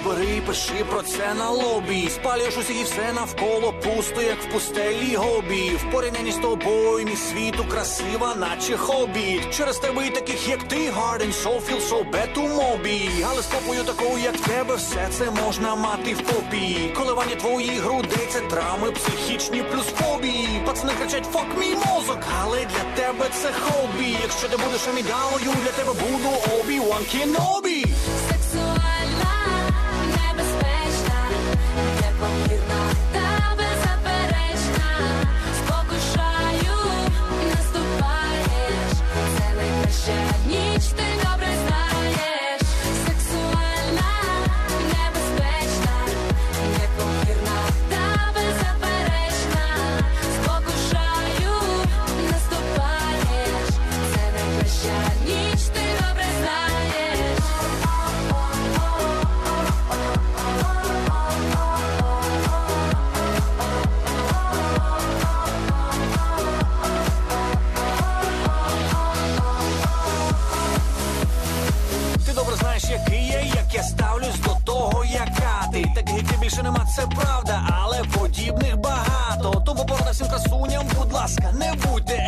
бери, пиши про це на лобі. Спалюєш усіх і все навколо пусто, як в пустелі гобі. В порівнянні з тобою мій світу красива, наче хобі. Через тебе і таких, як ти, Garden, so feel so bad to Moby. Але з попою такою, як тебе, все це можна мати в попі. Коливання твоїх грудей, це травми психічні плюс фобії. Пацани кричать, fuck мій мозок, але для тебе це хобі. Якщо ти будеш амідалою, для тебе буду Obi-Wan Kenobi. Сексуальна, небезпечна, непомірна та беззаперечна. Спокушаю, наступаєш, це найкраща ніч, ти добре знаєш. Сексуальна, небезпечна, непомірна та беззаперечна. Спокушаю, наступаєш, це найкраща ніч, ти добре знаєш. Ти добре знаєш, який я, як я ставлюсь до того, яка ти. Таких, як ти, більше нема, це правда, але подібних багато. Тому порада всім красуням, будь ласка, не будьте